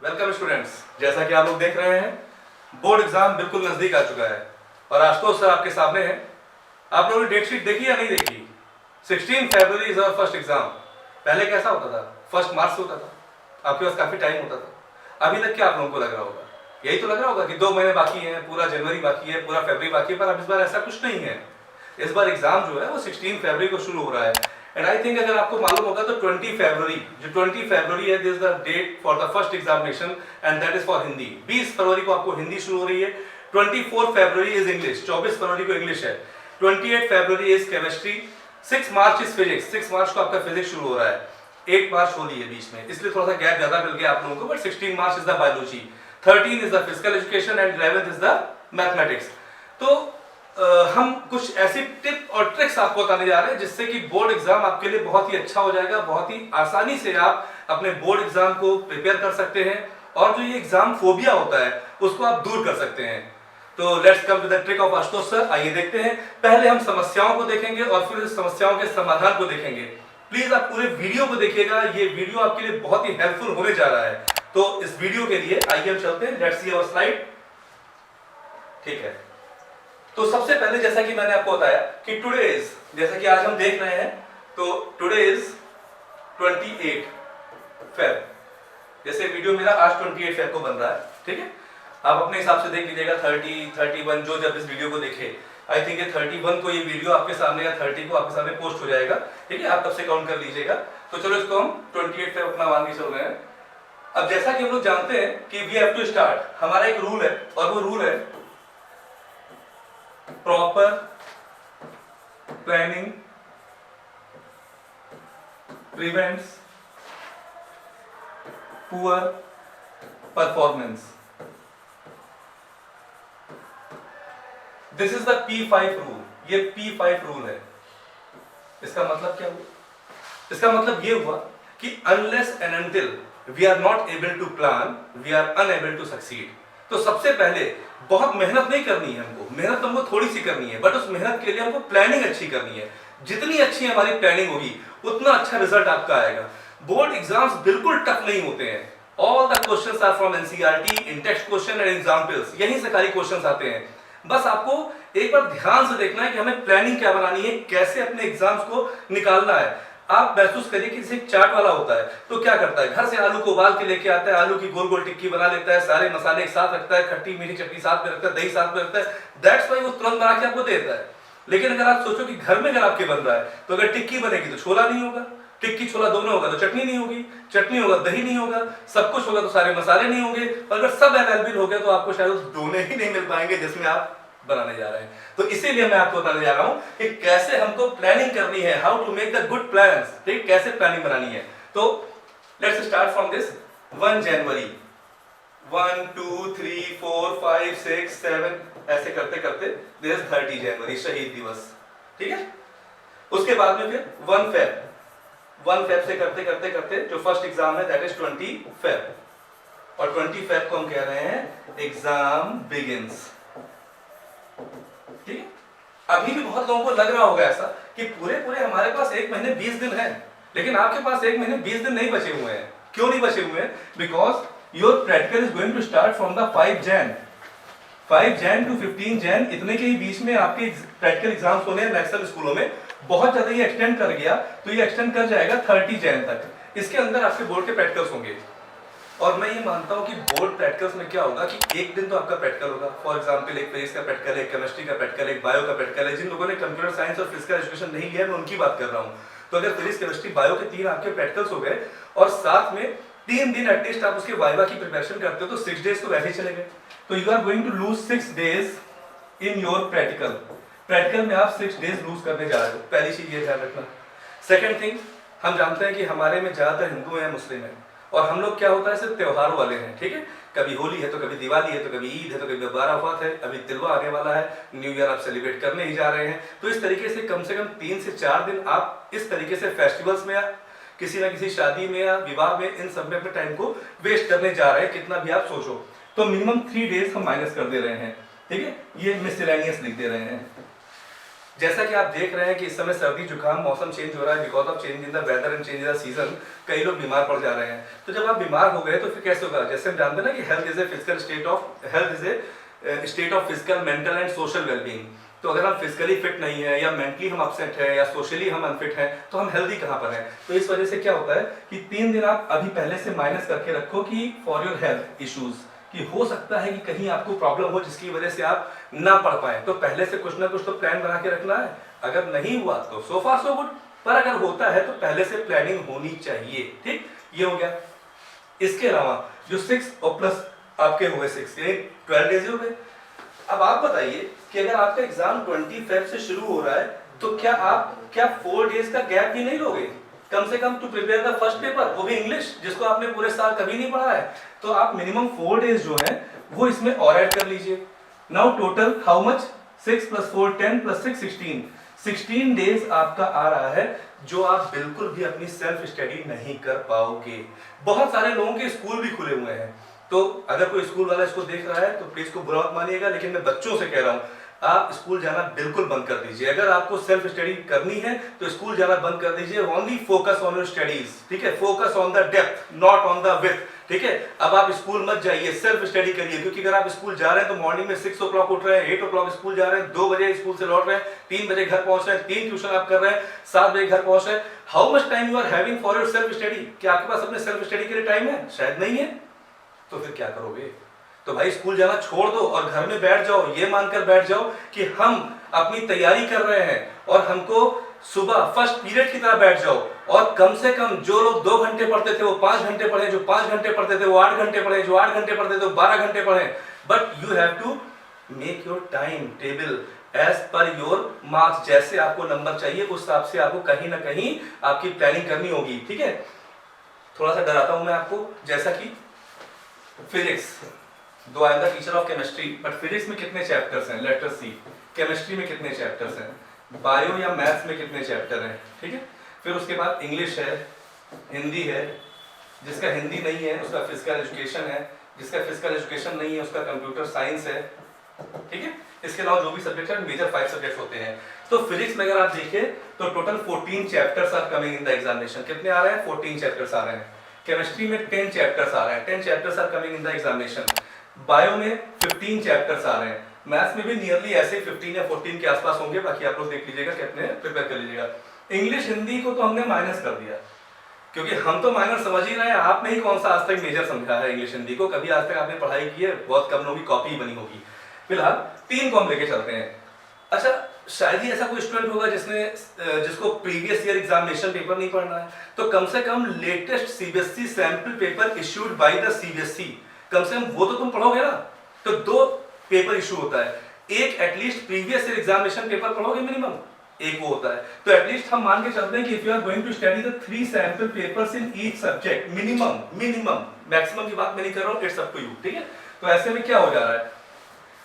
Welcome students. जैसा कि आप लोग देख रहे हैं, बोर्ड एग्जाम बिल्कुल नजदीक आ चुका है और आशुतोष सर आपके सामने है। आप लोगों ने डेट शीट देखी या नहीं देखी? 16 फरवरी इज आवर फर्स्ट एग्जाम। पहले कैसा होता था? 1 मार्च होता था, आपके पास काफी टाइम होता था। अभी तक क्या आप लोगों को लग रहा होगा? यही तो लग रहा होगा कि 2 महीने बाकी हैं, पूरा जनवरी बाकी है, पूरा फरवरी बाकी है। पर अब इस बार ऐसा कुछ नहीं है। इस बार एग्जाम जो है वो 16 फरवरी को शुरू हो रहा है। एंड आई थिंक अगर आपको मालूम होगा तो 20 फरवरी है, this is the date for the first examination and that is for Hindi. 20 फरवरी को आपको हिंदी शुरू हो रही है। 24 फरवरी इज इंग्लिश, 24 फरवरी को इंग्लिश है। 28 February is chemistry. 6 March is physics, 6 मार्च को आपका फिजिक्स शुरू हो रहा है। 8 मार्च होली है बीच में, इसलिए थोड़ा सा गैप ज्यादा मिल गया आप लोगों को। But 16 March is the biology, 13 is the physical education and 11th is the mathematics. तो हम कुछ ऐसी टिप और ट्रिक्स आपको बताने जा रहे हैं जिससे कि बोर्ड एग्जाम आपके लिए बहुत ही अच्छा हो जाएगा। बहुत ही आसानी से आप अपने बोर्ड एग्जाम को प्रिपेयर कर सकते हैं और जो ये एग्जाम फोबिया होता है उसको आप दूर कर सकते हैं। तो let's come to the trick of Ashutosh sir. आइए देखते हैं। पहले हम समस्याओं को देखेंगे और फिर समस्याओं के समाधान को देखेंगे। प्लीज आप पूरे वीडियो को देखिएगा, ये वीडियो आपके लिए बहुत ही हेल्पफुल होने जा रहा है। तो इस वीडियो के लिए आइए हम चलते हैं। Let's see our slide. ठीक है, तो सबसे पहले जैसा कि मैंने आपको बताया कि टुडे इज, जैसा कि आज हम देख रहे हैं, तो टुडे इज 28 फेब। जैसे वीडियो मेरा आज 28 फेब को बन रहा है, ठीक है। आप अपने हिसाब से देख लीजिएगा, 30, 31 जो जब इस वीडियो को देखे, आई थिंक 31 को ये वीडियो आपके सामने या 30 को आपके सामने पोस्ट हो जाएगा, ठीक है। आप तब से काउंट कर लीजिएगा। तो चलो इसको हम 28 फेब अपना मान के चल रहे हैं। अब जैसा कि हम लोग जानते हैं कि वी हैव टू स्टार्ट, हमारा एक रूल है और वो रूल है proper planning prevents poor performance. This is the P5 rule. ये P5 रूल है। इसका मतलब क्या हुआ? इसका मतलब ये हुआ कि unless and until we are not able to plan, we are unable to succeed. तो सबसे पहले बहुत मेहनत नहीं करनी है हमको, मेहनत हमको थोड़ी सी करनी है, बट उस मेहनत के लिए हमको प्लानिंग अच्छी करनी है। जितनी अच्छी हमारी प्लानिंग होगी उतना अच्छा रिजल्ट आपका आएगा। बोर्ड एग्जाम्स बिल्कुल टफ नहीं होते हैं। All the questions are from NCERT, in text question and examples, यहीं से खाली क्वेश्चंस आते हैं। बस आपको एक बार ध्यान से देखना है कि हमें प्लानिंग क्या बनानी है, कैसे अपने एग्जाम्स को निकालना है। आप महसूस करिए कि जैसे चाट वाला होता है तो क्या करता है, घर से आलू को उबाल के लेके आता है, आलू की गोल गोल टिक्की बना लेता है, सारे मसाले एक साथ रखता है, खट्टी मीठी चटनी साथ में रखता है, दही साथ में रखता है। दैट्स व्हाई वो तुरंत बना के आपको देता है। लेकिन अगर आप सोचो कि घर में अगर आपके बन रहा है तो अगर टिक्की बनेगी तो छोला नहीं होगा, टिक्की छोला दोनों होगा तो चटनी नहीं होगी, चटनी होगा दही नहीं होगा, सब कुछ होगा तो सारे मसाले नहीं होंगे। और अगर सब अवेलेबल हो गया तो आपको शायद उस दोनों ही नहीं मिल पाएंगे जिसमें आप बनाने जा रहे हैं। तो इसीलिए मैं आपको बताने जा रहा हूं कि कैसे हमको प्लानिंग करनी है, how to make the good plans, ठीक, कैसे प्लानिंग बनानी है। तो let's start from this 1 January, 1 2 3 4 5 6 7 ऐसे करते करते दिस 30 जनवरी, शहीद दिवस, ठीक है। उसके बाद में फिर 1 फेब से करते करते करते जो फर्स्ट एग्जाम है दैट इज 20 फेब, और 20 फेब को हम कह रहे हैं एग्जाम बिगिंस, ठीक है। अभी भी बहुत लोगों को लग रहा होगा ऐसा कि पूरे हमारे पास 1 महीने 20 दिन है, लेकिन आपके पास 1 महीने 20 दिन नहीं बचे हुए हैं। क्यों नहीं बचे हुए हैं? Because your practical is going to start from the 5 Jan to 15 Jan. इतने के ही बीच में आपके प्रैक्टिकल एग्जाम्स होने हैं मैक्सिमम स्कूलों में। बहुत ज्यादा ये एक्सटेंड कर गया तो ये एक्सटेंड कर जाएगा 30 जैन तक। इसके अंदर आपके बोर्ड के प्रैक्टिकल्स होंगे और मैं ये मानता हूं कि बोर्ड प्रैक्टिकल्स में क्या होगा कि एक दिन तो आपका प्रैक्टिकल होगा। फॉर एग्जांपल एक फिजिक्स का प्रैक्टिकल, एक केमिस्ट्री का प्रैक्टिकल, एक बायो का प्रैक्टिकल है। जिन लोगों ने कंप्यूटर साइंस और फिजिकल एजुकेशन नहीं लिया मैं उनकी बात कर रहा हूं। तो अगर फिजिक्स केमिस्ट्री बायो के 3 आपके प्रैक्टिकल्स हो गए और साथ में 3 दिन एटलीस्ट आप उसके वाइवा की प्रिपरेशन करते हो तो 6 डेज तो वैसे ही चले गए। तो you are going to lose 6 days in your practical में आप 6 डेज लूज करने जा रहे हो। पहली चीज ये ध्यान रखना। सेकेंड थिंग, हम जानते हैं कि हमारे में ज्यादातर हिंदू हैं, मुस्लिम हैं, और हम लोग क्या होता है सिर्फ त्योहारों वाले हैं, ठीक है। कभी होली है तो कभी दिवाली है तो कभी ईद है तो कभी बाराफत है, अभी तिलवा आने वाला है, न्यू ईयर आप सेलिब्रेट करने ही जा रहे हैं। तो इस तरीके से कम 3 से 4 दिन आप इस तरीके से फेस्टिवल्स में या किसी ना किसी शादी में या विवाह में इन सब में अपने टाइम को वेस्ट करने जा रहे हैं, कितना भी आप सोचो। तो मिनिमम 3 डेज हम माइनस कर दे रहे हैं, ठीक है। ये मिसलेनियस लिख दे रहे हैं। जैसा कि आप देख रहे हैं कि इस समय सर्दी जुकाम मौसम चेंज हो रहा है, because of change in the weather and change in the season, कई लोग बीमार पड़ जा रहे हैं। तो जब आप बीमार हो गए तो फिर कैसे होगा? जैसे हम जानते हैं ना कि health is a physical state of physical, mental and social wellbeing. तो अगर हम फिजिकली फिट नहीं है या मेंटली हम अपसेट है या सोशली हम अनफिट हैं तो हम हेल्दी कहाँ पर हैं? तो इस वजह से क्या होता है कि 3 दिन आप अभी पहले से माइनस करके रखो कि फॉर योर हेल्थ इश्यूज, कि हो सकता है कि कहीं आपको प्रॉब्लम हो जिसकी वजह से आप ना पढ़ पाए। तो पहले से कुछ ना कुछ तो प्लान बना के रखना है। अगर नहीं हुआ तो सो फार सो गुड, पर अगर होता है तो पहले से प्लानिंग होनी चाहिए। ठीक, ये हो गया। इसके अलावा जो 6 और प्लस आपके हो गए 6, ये 12 डेज हो गए। अब आप बताइए कि अगर आपका एग्जाम 20 फेब से शुरू हो रहा है तो क्या आप 4 डेज का गैप भी नहीं लोगे कम से कम to prepare the first paper, वो भी इंग्लिश, जिसको आपने पूरे साल कभी नहीं पढ़ा है? तो आप मिनिमम 4 डेज जो है वो इसमें और ऐड कर लीजिए। Now total how much? 6 + 4 10 + 6 16 days आपका आ रहा है जो आप बिल्कुल भी अपनी सेल्फ स्टडी नहीं कर पाओगे। बहुत सारे लोगों के स्कूल भी खुले हुए हैं, तो अगर कोई स्कूल वाला इसको देख रहा है तो प्लीज को बुरा मत मानिएगा, लेकिन मैं बच्चों से कह रहा हूं आप स्कूल जाना बिल्कुल बंद कर दीजिए। अगर आपको सेल्फ स्टडी करनी है तो स्कूल जाना बंद कर दीजिए। Only focus on your studies, ठीक है? Focus on the depth, not on the width, ठीक है? अब आप स्कूल मत जाइए, सेल्फ स्टडी करिए। क्योंकि अगर आप स्कूल जा रहे हैं तो मॉर्निंग में 6 o'clock उठ रहे हैं, 8 o'clock स्कूल जा रहे हैं, 2 बजे स्कूल से लौट रहे हैं, 3 बजे घर पहुंच रहे हैं, 3 ट्यूशन आप कर रहे हैं, 7 बजे घर पहुंच रहे हैं। How much time you are having for your self study? क्या आपके पास अपने सेल्फ स्टडी के लिए टाइम है? शायद नहीं है। तो फिर क्या करोगे? तो भाई स्कूल जाना छोड़ दो और घर में बैठ जाओ, ये मानकर बैठ जाओ कि हम अपनी तैयारी कर रहे हैं और हमको सुबह फर्स्ट पीरियड की तरह बैठ जाओ। और कम से कम जो लोग 2 घंटे पढ़ते थे वो 5 घंटे पढ़े, जो 5 घंटे पढ़ते थे वो 8 घंटे पढ़े, जो 8 घंटे पढ़ते थे वो 12 घंटे पढ़े। But you have to make your time table as per your marks. जैसे आपको नंबर चाहिए उस हिसाब से आपको कहीं ना कहीं आपकी प्लानिंग करनी होगी, ठीक है? थोड़ा सा डराता हूं मैं आपको, जैसा कि फिजिक्स, दो I am the teacher of chemistry, but physics में कितने चैप्टर्स हैं? लेट अस सी। केमिस्ट्री में कितने चैप्टर्स हैं? बायो या मैथ्स में कितने चैप्टर हैं? ठीक है? फिर उसके बाद इंग्लिश है, हिंदी है, जिसका हिंदी नहीं है उसका फिजिकल एजुकेशन है, जिसका फिजिकल एजुकेशन नहीं है उसका कंप्यूटर साइंस है, ठीक है? इसके अलावा जो भी सब्जेक्ट है मेजर 5 सब्जेक्ट होते हैं। तो फिजिक्स में अगर आप देखिए तो total 14 chapters are coming in the examination. कितने आ रहे हैं? 14 चैप्टर्स आ रहे हैं। केमिस्ट्री में 10 चैप्टर्स आ रहे हैं, 10 chapters are coming in the examination. Bio में 15 चैप्टर्स आ रहे हैं। मैथ्स में भी नियरली ऐसे 15 या 14 के आसपास होंगे, बाकी आप लोग देख लीजिएगा कितने प्रिपेयर कर लीजिएगा। इंग्लिश हिंदी को तो हमने माइनस कर दिया, क्योंकि हम तो माइनर समझ ही रहे हैं। आपने ही कौन सा आज तक मेजर समझा है इंग्लिश हिंदी को? कभी आज तक आपने पढ़ाई की है? बहुत कम लोगों की कॉपी बनी होगी। फिलहाल 3 को हम लेके चलते हैं। अच्छा, शायद ही ऐसा कोई स्टूडेंट होगा जिसको प्रीवियस ईयर एग्जामिनेशन पेपर नहीं पढ़ना है, तो कम से कम latest CBSE sample paper issued by the CBSE, कम से कम वो तो तुम पढ़ोगे ना। तो 2 पेपर इशू होता है, एक at least previous year examination paper पढ़ोगे मिनिमम, एक वो होता है। तो एटलीस्ट हम मान के चलते हैं कि if you are going to study the 3 sample papers in each subject minimum, maximum की बात मैं नहीं कर रहा हूं, इट्स अप टू यू, ठीक है? तो ऐसे में क्या हो जा रहा है?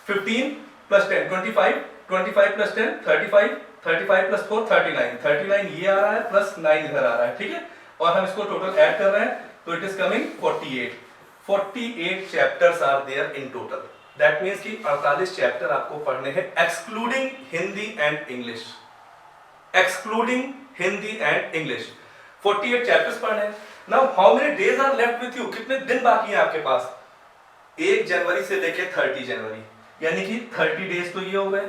15 + 10 25, 25 + 10 35, 35 + 4 39, 39 ये आ रहा है प्लस 9 इधर आ रहा है, ठीक है? और हम इसको टोटल ऐड कर रहे हैं तो it is coming 48 chapters are there in total. That means कि 48 चैप्टर आपको पढ़ने हैं excluding Hindi and English, excluding Hindi and English. 48 chapters पढ़ने हैं। Now how many days are left with you? कितने दिन बाकी हैं आपके पास? 1 जनवरी से लेके 30 जनवरी, यानी कि 30 डेज तो ये हो गए।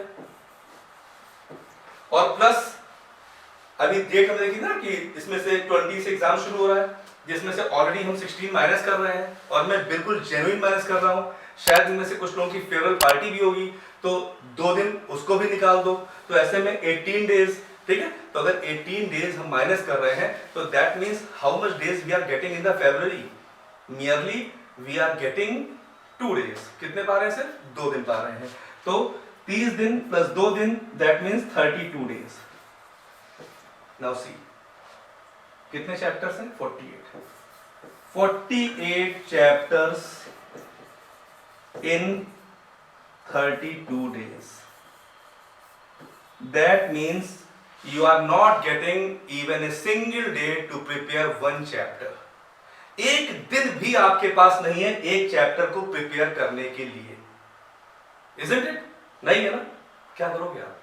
और प्लस अभी डेट हम देखिए ना कि इसमें से 20 से एग्जाम शुरू हो रहा है, जिसमें से ऑलरेडी हम 16 माइनस कर रहे हैं, और मैं बिल्कुल जेन्युइन माइनस कर रहा हूं। शायद इनमें से कुछ लोगों की फेयरवेल पार्टी भी होगी, तो 2 दिन उसको भी निकाल दो, तो ऐसे में 18 डेज, ठीक है? तो अगर 18 डेज हम माइनस कर रहे हैं तो that means how much days we are getting in the February? Nearly we are getting 2 days. कितने पा रहे हैं? सिर्फ 2 दिन पा रहे हैं। तो 30 दिन प्लस 2 दिन, that means 32 days. Now see कितने चैप्टर्स हैं? 48 chapters in 32 days. That means you are not getting even a single day to prepare one chapter. एक दिन भी आपके पास नहीं है एक चैप्टर को प्रिपेयर करने के लिए, isn't it? नहीं है ना? क्या करोगे आप?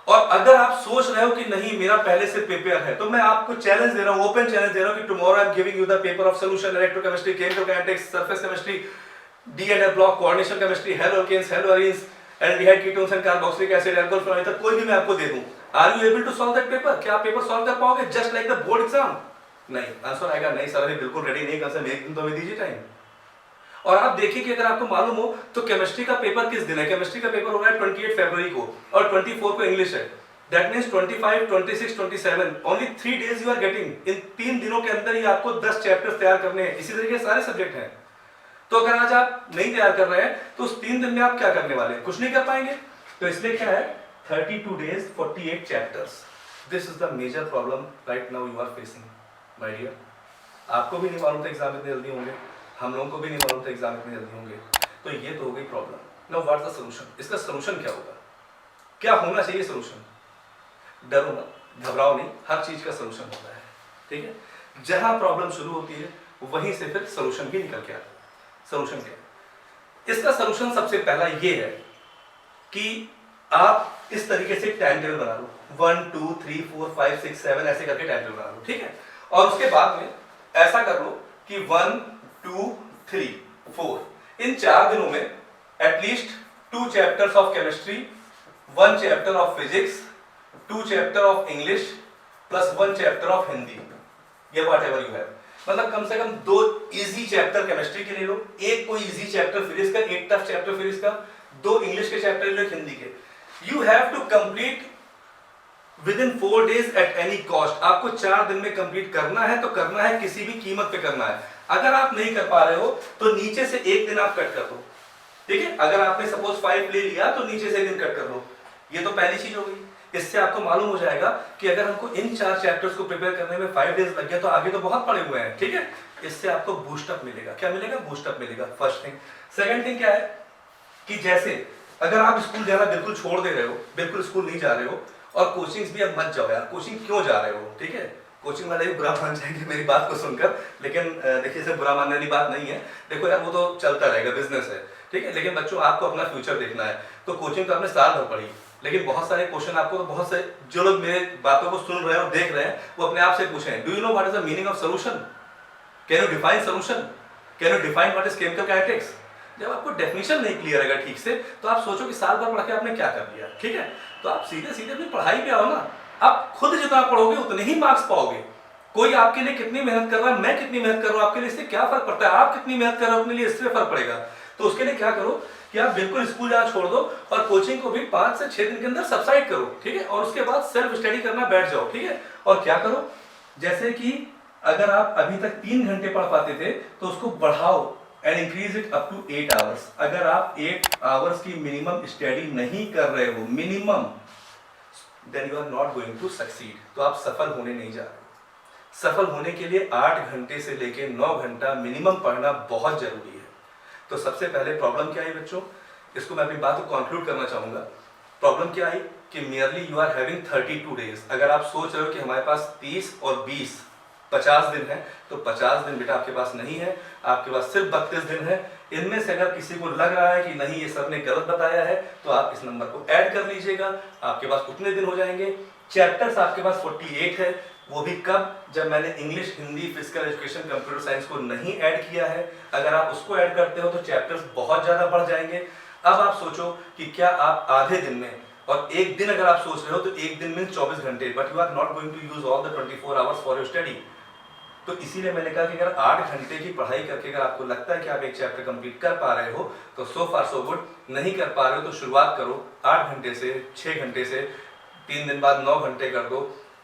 और अगर आप सोच रहे हो कि नहीं मेरा पहले से प्रिपेयर है, तो मैं आपको चैलेंज दे रहा हूं, ओपन चैलेंज दे रहा हूं कि tomorrow I am giving you the paper of solution, electrochemistry, chemical kinetics, surface chemistry, d and f block, coordination chemistry, haloalkanes, haloarenes, aldehyde ketones and carboxylic acid, alcohol fluoride, कोई भी मैं आपको दे दूं। Are you able to solve that paper? क्या आप paper solve कर पाओगे just like the board exam? नहीं। आंसर आएगा नहीं सर, अभी बिल्कुल रेडी नहीं कर सकते, एक दिन तो हमें दीजिए टाइम। और आप देखिए कि अगर आपको मालूम हो तो केमिस्ट्री का पेपर किस दिन है? केमिस्ट्री का पेपर हो रहा है 28 फरवरी को और 24 को इंग्लिश है। That means 25, 26, 27 only 3 days you are getting. इन 3 दिनों के अंदर ही आपको 10 चैप्टर्स तैयार करने हैं। इसी तरीके से सारे सब्जेक्ट हैं। तो अगर आज आप नहीं तैयार कर रहे हैं तो उस 3 दिन में आप क्या करने वाले हैं? कुछ नहीं कर पाएंगे। तो इसलिए क्या है 32 days 48 chapters। This is the major problem right now you are facing my dear. आपको भी नहीं मालूम था एग्जाम इतने जल्दी होंगे, हम लोगों को भी नहीं मालूम था एग्जाम इतने जल्दी होंगे। तो ये तो हो गई problem. Now what's the solution? इसका सॉल्यूशन क्या होगा? क्या होना चाहिए सॉल्यूशन? डरो मत, घबराओ नहीं, हर चीज का सॉल्यूशन होता है, ठीक है। जहां प्रॉब्लम शुरू होती है वहीं से फिर सॉल्यूशन भी निकल के आता है। सॉल्यूशन क्या है? इसका सॉल्यूशन सबसे पहला ये है कि आप इस तरीके से टाइम टेबल बना लो, 1 2 3 4 5 6 7 ऐसे करके टाइम टेबल बना लो, ठीक है। और उसके बाद में ऐसा कर लो कि 1 2 3 4 इन 4 दिनों में at least 2 chapters of chemistry, 1 chapter of physics, 2 chapter of English plus 1 chapter of Hindi, ये वॉट एवर यू हैव। मतलब कम से कम 2 इजी चैप्टर केमिस्ट्री के ले लो, एक कोई इजी चैप्टर फिजिक्स का, एक टफ चैप्टर फिजिक्स का, 2 इंग्लिश के चैप्टर ले लो, एक हिंदी के। You have to complete within 4 days at any cost. आपको 4 दिन में कंप्लीट करना है तो करना है, किसी भी कीमत पे करना है। अगर आप नहीं कर पा रहे हो तो नीचे से एक दिन आप कट कर दो, ठीक है। अगर आपने सपोज 5 ले लिया तो नीचे से एक दिन कट कर लो। ये तो पहली चीज हो गई। इससे आपको मालूम हो जाएगा कि अगर हमको इन 4 चैप्टर्स को प्रिपेयर करने में 5 days लग गया तो आगे तो बहुत पड़े हुए हैं, ठीक है। इससे आपको बूस्टअप मिलेगा। क्या मिलेगा? बूस्टअप मिलेगा, फर्स्ट थिंग। सेकंड थिंग क्या है कि जैसे अगर आप स्कूल जाना बिल्कुल छोड़ दे रहे हो, बिल्कुल स्कूल नहीं जा रहे हो, और कोचिंग्स भी अब मत जाओ यार। कोचिंग क्यों जा रहे हो, ठीक है। कोचिंग वाले भी बुरा मान जाएंगे मेरी बात को सुनकर, लेकिन देखिए इसे बुरा मानने वाली बात नहीं है। देखो यार वो तो चलता रहेगा, बिजनेस है, ठीक है। लेकिन बच्चों आपको अपना फ्यूचर देखना है। तो कोचिंग तो आपने साल भर पढ़ी, लेकिन बहुत सारे क्वेश्चन आपको तो बहुत से जो लोग मेरे बातों को सुन रहे हैं और देख रहे हैं वो अपने आप से पूछें, do you know what is the meaning of solution? Can you define solution? Can you define what is chemical kinetics? जब आपको डेफिनेशन नहीं क्लियर रहेगा ठीक से तो आप सोचो कि साल भर पढ़ के आपने क्या कर लिया, ठीक है। तो आप सीधे सीधे अपनी पढ़ाई पे आओ ना। आप खुद जितना पढ़ोगे उतने ही मार्क्स पाओगे। कोई आपके लिए कितनी मेहनत कर रहा है, मैं कितनी मेहनत कर रहा हूं, आपके लिए इससे क्या फर्क पड़ता है? आप कितनी मेहनत कर रहे हो अपने लिए, इससे फर्क पड़ेगा। तो उसके लिए क्या करो कि आप बिल्कुल स्कूल जाना छोड़ दो और कोचिंग को भी 5 से 6 दिन के अंदर सब्साइड करो, ठीक है। और उसके बाद सेल्फ स्टडी करना बैठ जाओ, ठीक है। और क्या करो, जैसे कि अगर आप अभी तक 3 घंटे पढ़ पाते थे तो उसको बढ़ाओ and increase it up to 8 hours। अगर आप 8 hours की मिनिमम स्टडी नहीं कर रहे हो, minimum, then you are not going to succeed. तो आप सफल होने नहीं जा रहे। सफल होने के लिए 8 घंटे से लेके 9 घंटा मिनिमम पढ़ना बहुत जरूरी है। तो सबसे पहले प्रॉब्लम क्या आई बच्चों, इसको मैं अपनी बात को कंक्लूड करना चाहूंगा। प्रॉब्लम क्या आई कि merely you are having 32 days। अगर आप सोच रहे हो कि हमारे पास 30 और 20 50 दिन है, तो 50 दिन बेटा आपके पास नहीं है, आपके पास सिर्फ 32 दिन है। इनमें से अगर किसी को लग रहा है कि नहीं ये सर ने गलत बताया है तो आप इस नंबर को ऐड कर लीजिएगा, आपके पास उतने दिन हो जाएंगे। चैप्टर्स आपके पास 48 है, वो भी कब? जब मैंने English, Hindi, physical education, computer science को नहीं ऐड किया है। अगर आप उसको ऐड करते हो तो चैप्टर्स बहुत ज्यादा बढ़ जाएंगे। अब आप सोचो कि क्या आप आधे दिन में, और एक दिन अगर आप सोच रहे हो तो एक दिन में 24 घंटे, but you are not going to use all the 24 hours for your study. तो इसीलिए मैंने कहा कि अगर 8 घंटे की पढ़ाई करके अगर आपको लगता है कि आप एक चैप्टर कंप्लीट कर पा रहे हो तो सो फार सो गुड। नहीं कर पा रहे हो तो शुरुआत करो 8 घंटे से, 6 घंटे से, 3 दिन बाद 9 घंटे कर दो,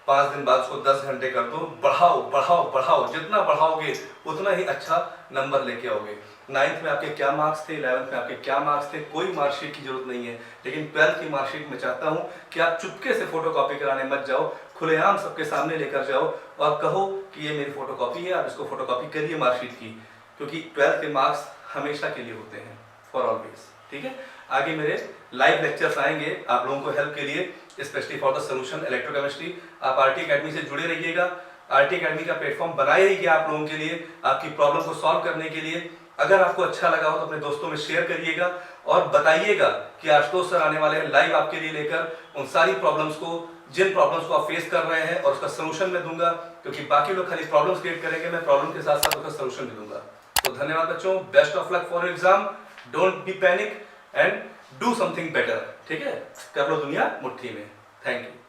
5 दिन बाद उसको 10 घंटे कर दो। बढ़ाओ बढ़ाओ बढ़ाओ, जितना बढ़ाओगे उतना ही अच्छा नंबर लेके आओगे। 9th में आपके क्या मार्क्स थे, 11th में आपके क्या मार्क्स थे, कोई मार्कशीट की जरूरत नहीं है। लेकिन 12th की मार्कशीट में चाहता हूं कि आप चुपके से फोटोकॉपी कराने मत जाओ, खुलेआम सबके सामने लेकर जाओ और कहो कि ये मेरी फोटोकॉपी है, आप इसको फोटोकॉपी करिए मार्कशीट की, क्योंकि 12th के मार्क्स हमेशा के लिए होते हैं, फॉर ऑलवेज, ठीक है। आगे मेरे लाइव लेक्चर्स आएंगे आप लोगों को हेल्प के लिए, specially for the solution electrochemistry. आप आरटी एकेडमी से जुड़े रहिएगा। आरटी एकेडमी का प्लेटफॉर्म बनाया ही गया आप लोगों के लिए, आपकी प्रॉब्लम को सॉल्व करने के लिए। अगर आपको अच्छा लगा हो तो अपने दोस्तों में शेयर करिएगा और बताइएगा कि आशुतोष सर आने वाले हैं लाइव आपके लिए लेकर उन सारी प्रॉब्लम्स को, जिन प्रॉब्लम्स को आप फेस कर रहे हैं, और उसका सोल्यूशन मैं दूंगा, क्योंकि बाकी लोग खाली प्रॉब्लम्स क्रिएट करेंगे, मैं प्रॉब्लम के साथ साथ उसका सोल्यूशन भी दूंगा। तो धन्यवाद बच्चों, best of luck for exam, don't be panic and do something better. ठीक है, कर लो दुनिया मुट्ठी में। Thank you.